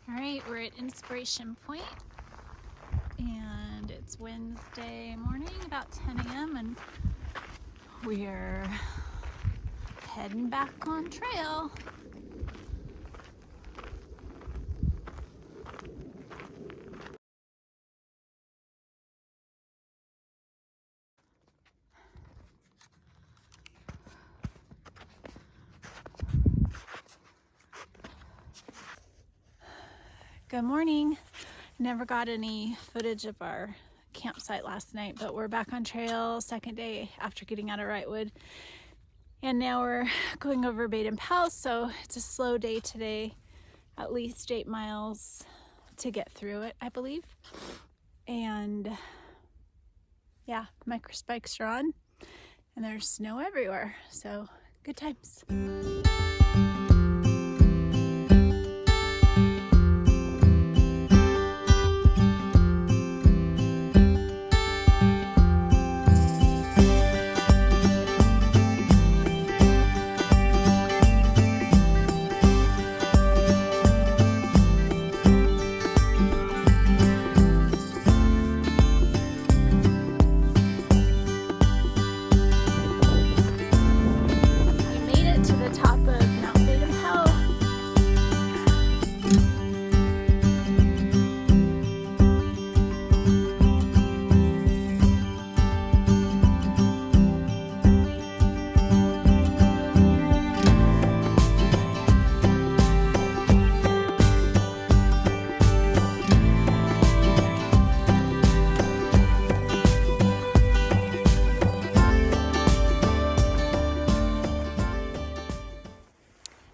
All right, we're at Inspiration Point, and it's Wednesday morning, about 10 a.m., and we're heading back on trail. Good morning. Never got any footage of our campsite last night, but we're back on trail, second day after getting out of Wrightwood. And now we're going over Baden Powell, so it's a slow day today, at least 8 miles to get through it, I believe. And yeah, micro spikes are on, and there's snow everywhere, so good times.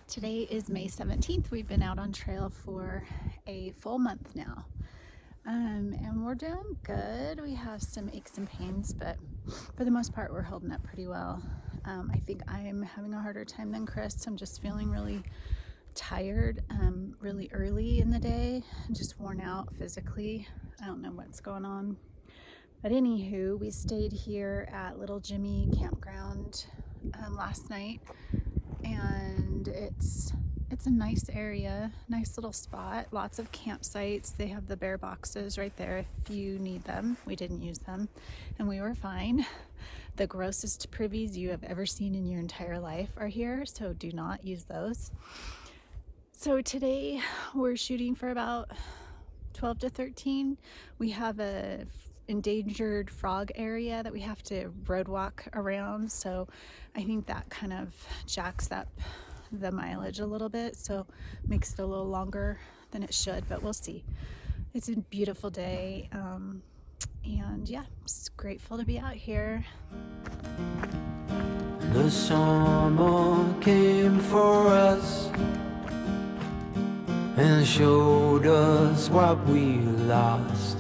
Today is May 17th. We've been out on trail for a full month now. And we're doing good. We have some aches and pains, but for the most part, we're holding up pretty well. I think I'm having a harder time than Chris. I'm just feeling really tired, really early in the day, and just worn out physically. I don't know what's going on. But anywho, we stayed here at Little Jimmy Campground last night. And it's a nice area, nice little spot, lots of campsites. They have the bear boxes right there if you need them. We didn't use them, and we were fine. The grossest privies you have ever seen in your entire life are here, so do not use those. So today we're shooting for about 12 to 13. We have a endangered frog area that we have to road walk around, so I think that kind of jacks up the mileage a little bit, so makes it a little longer than it should, but we'll see. It's a beautiful day, and yeah, just grateful to be out here. The summer came for us and showed us what we lost.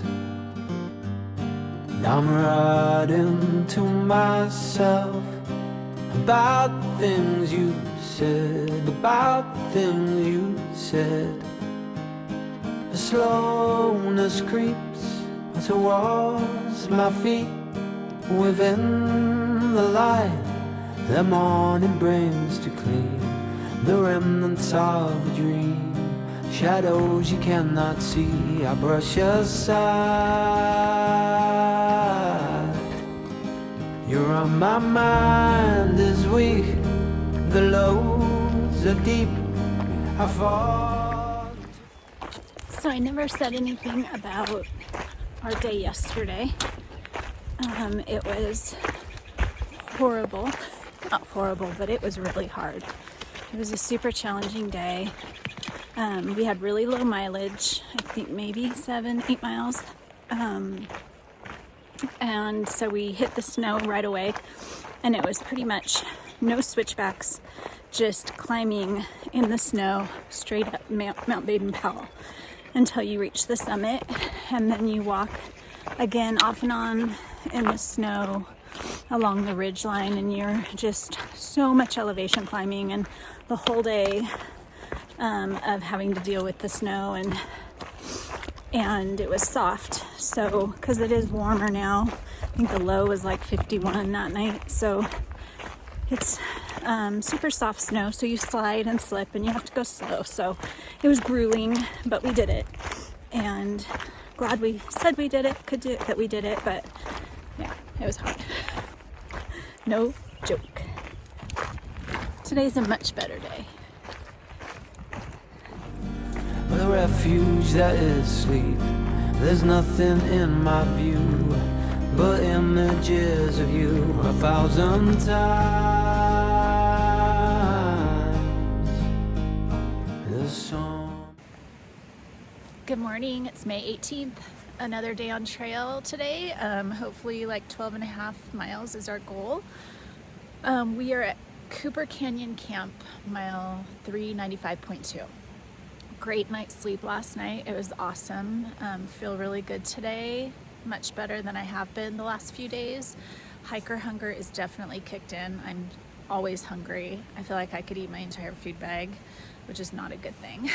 I'm writing to myself about the things you said, about the things you said. The slowness creeps towards my feet within the light the morning brings to clean the remnants of a dream. Shadows you cannot see, I brush aside. You're on my mind this week. The lows are deep. I fall. So I never said anything about our day yesterday. It was horrible. Not horrible, but it was really hard. It was a super challenging day. We had really low mileage, I think maybe 7-8 miles. And so we hit the snow right away, and it was pretty much no switchbacks, just climbing in the snow straight up Mount Baden Powell until you reach the summit, and then you walk again off and on in the snow along the ridge line, and you're just so much elevation climbing, and the whole day of having to deal with the snow, and it was soft, so because it is warmer now. I think the low was like 51 that night, so it's super soft snow, so you slide and slip and you have to go slow. So it was grueling, but we did it. And glad we said we did it, that we did it, but yeah, it was hard. No joke. Today's a much better day. The refuge that is sleep. There's nothing in my view but images of you 1,000 times. The song. Good morning, it's May 18th. Another day on trail today. Hopefully like 12.5 miles is our goal. We are at Cooper Canyon Camp, mile 395.2. Great night's sleep last night. It was awesome. Feel really good today. Much better than I have been the last few days. Hiker hunger is definitely kicked in. I'm always hungry. I feel like I could eat my entire food bag, which is not a good thing.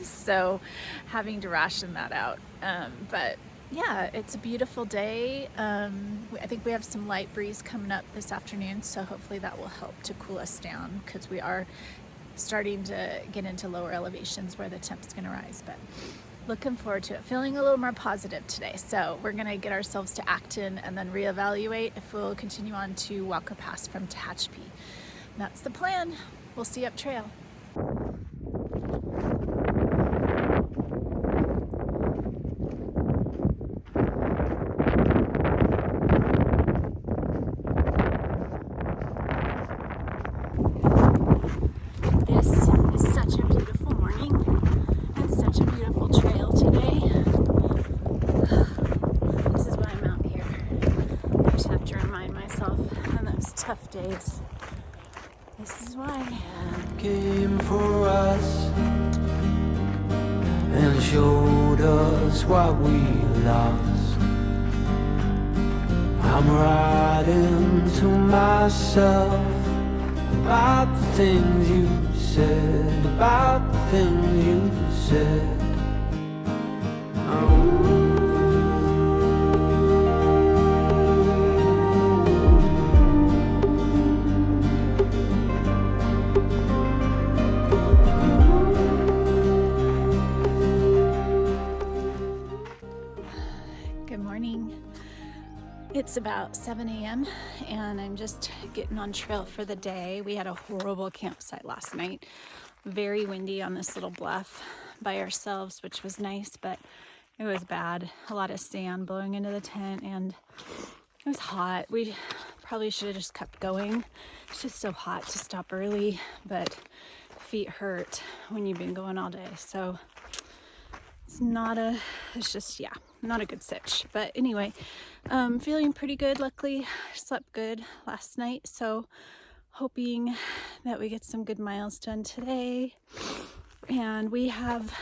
So having to ration that out. But yeah, it's a beautiful day. I think we have some light breeze coming up this afternoon, so hopefully that will help to cool us down, because we are starting to get into lower elevations where the temp's gonna rise. But looking forward to it. Feeling a little more positive today. So we're gonna get ourselves to Acton and then reevaluate if we'll continue on to Walker Pass from Tehachapi. That's the plan. We'll see you up trail. This is such a beautiful morning and such a beautiful trail today. This is why I'm out here. I just have to remind myself on those tough days. This is why. Came for us and showed us what we lost. I'm writing to myself about the things you said, about the things you said. Good morning. It's about 7 a.m. and I'm just getting on trail for the day. We had a horrible campsite last night. Very windy on this little bluff by ourselves, which was nice, but it was bad. A lot of sand blowing into the tent and it was hot. We probably should have just kept going. It's just so hot to stop early, but feet hurt when you've been going all day. So not a good sitch. But anyway, feeling pretty good. Luckily, slept good last night, so hoping that we get some good miles done today. And we have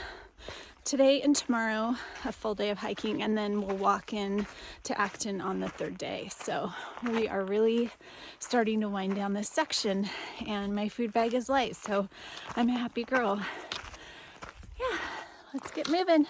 today and tomorrow a full day of hiking, and then we'll walk in to Acton on the third day. So we are really starting to wind down this section, and my food bag is light, so I'm a happy girl. Yeah, let's get moving.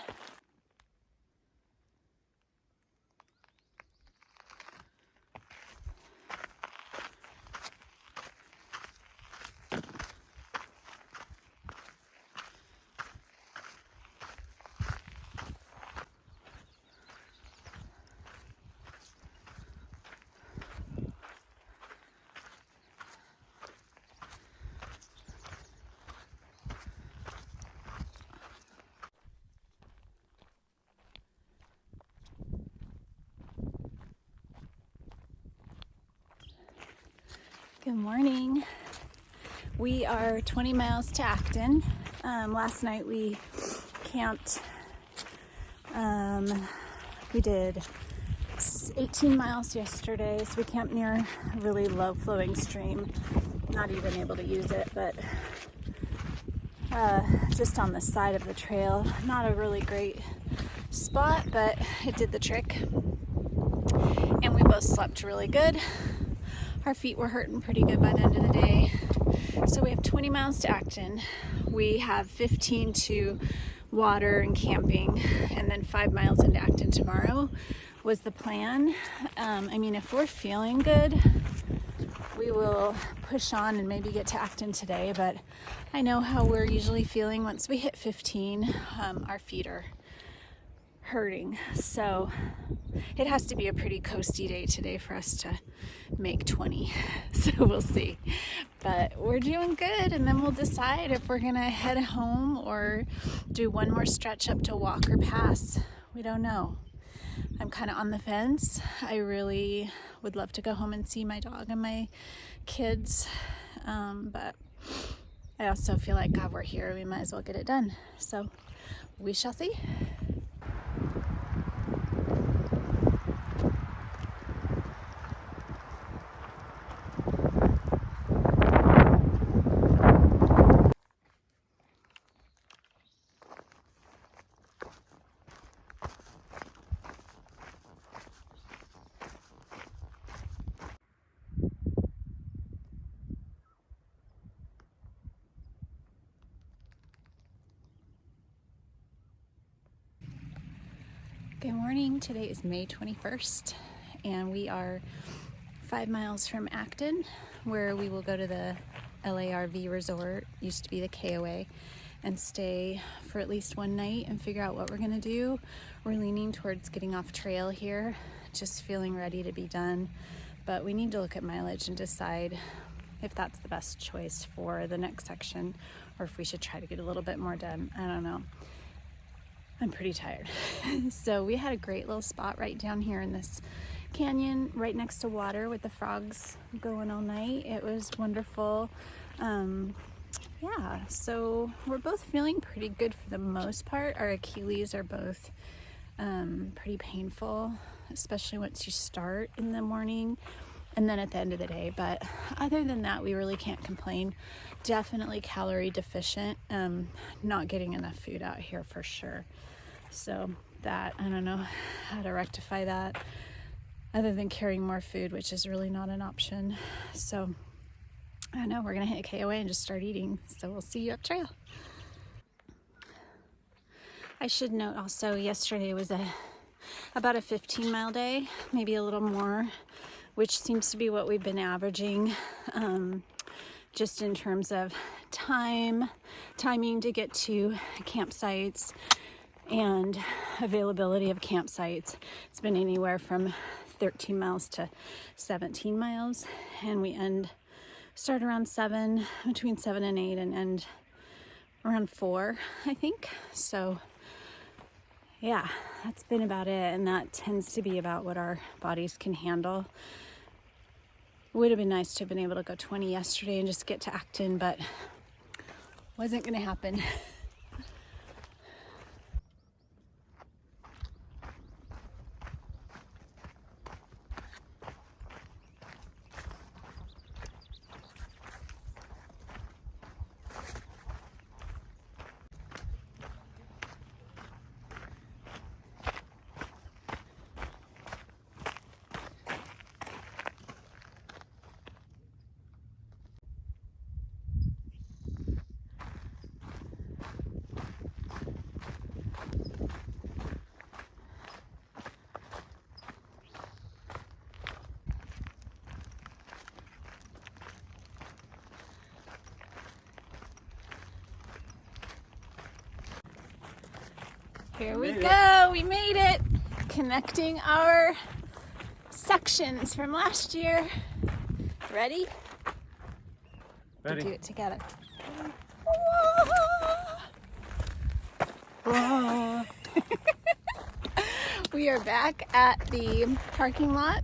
Good morning. We are 20 miles to Acton. Last night we camped. We did 18 miles yesterday, so we camped near a really low flowing stream. Not even able to use it, but just on the side of the trail. Not a really great spot, but it did the trick. And we both slept really good. Our feet were hurting pretty good by the end of the day. So we have 20 miles to Acton. We have 15 to water and camping, and then 5 miles into Acton tomorrow was the plan. I mean, if we're feeling good, we will push on and maybe get to Acton today, but I know how we're usually feeling once we hit 15. Our feet are hurting, so it has to be a pretty coasty day today for us to make 20. So we'll see, but we're doing good, and then we'll decide if we're gonna head home or do one more stretch up to Walker Pass. We don't know. I'm kind of on the fence. I really would love to go home and see my dog and my kids, but I also feel like, God, we're here, we might as well get it done. So we shall see. Good morning. Today is May 21st, and we are 5 miles from Acton, where we will go to the LARV resort, used to be the KOA, and stay for at least one night and figure out what we're gonna do. We're leaning towards getting off trail here, just feeling ready to be done, but we need to look at mileage and decide if that's the best choice for the next section, or if we should try to get a little bit more done. I don't know. I'm pretty tired. So we had a great little spot right down here in this canyon, right next to water, with the frogs going all night. It was wonderful. Yeah, so we're both feeling pretty good for the most part. Our Achilles are both pretty painful, especially once you start in the morning and then at the end of the day. But other than that, we really can't complain. Definitely calorie deficient, not getting enough food out here for sure. So that, I don't know how to rectify that other than carrying more food, which is really not an option. So I don't know, we're gonna hit KOA and just start eating. So we'll see you up trail. I should note also, yesterday was about a 15-mile day, maybe a little more, which seems to be what we've been averaging, just in terms of timing to get to campsites and availability of campsites. It's been anywhere from 13 miles to 17 miles, and we start around 7, between 7 and 8, and end around 4, I think. So yeah, that's been about it, and that tends to be about what our bodies can handle. Would have been nice to have been able to go 20 yesterday and just get to Acton, but wasn't gonna happen. Here we go, we made it. Connecting our sections from last year. Ready? Ready. We'll do it together. We are back at the parking lot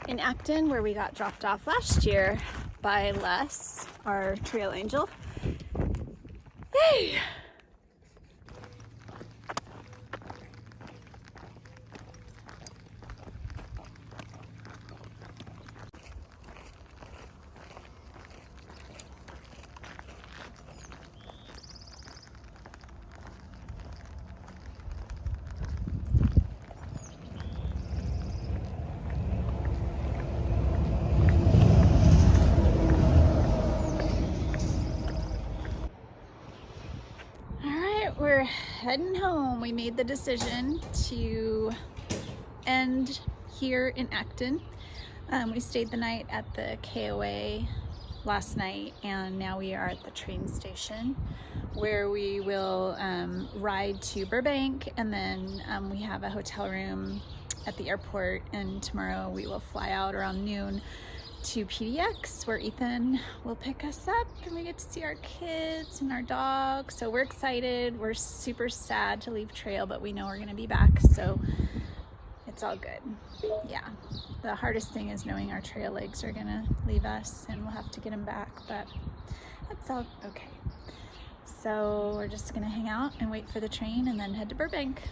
in Acton, where we got dropped off last year by Les, our trail angel. Yay! We're heading home. We made the decision to end here in Acton. We stayed the night at the KOA last night, and now we are at the train station where we will ride to Burbank, and then we have a hotel room at the airport, and tomorrow we will fly out around noon to PDX where Ethan will pick us up and we get to see our kids and our dog. So we're excited. We're super sad to leave trail, but we know we're gonna be back, so it's all good. Yeah, the hardest thing is knowing our trail legs are gonna leave us and we'll have to get them back, but that's all okay. So we're just gonna hang out and wait for the train and then head to Burbank.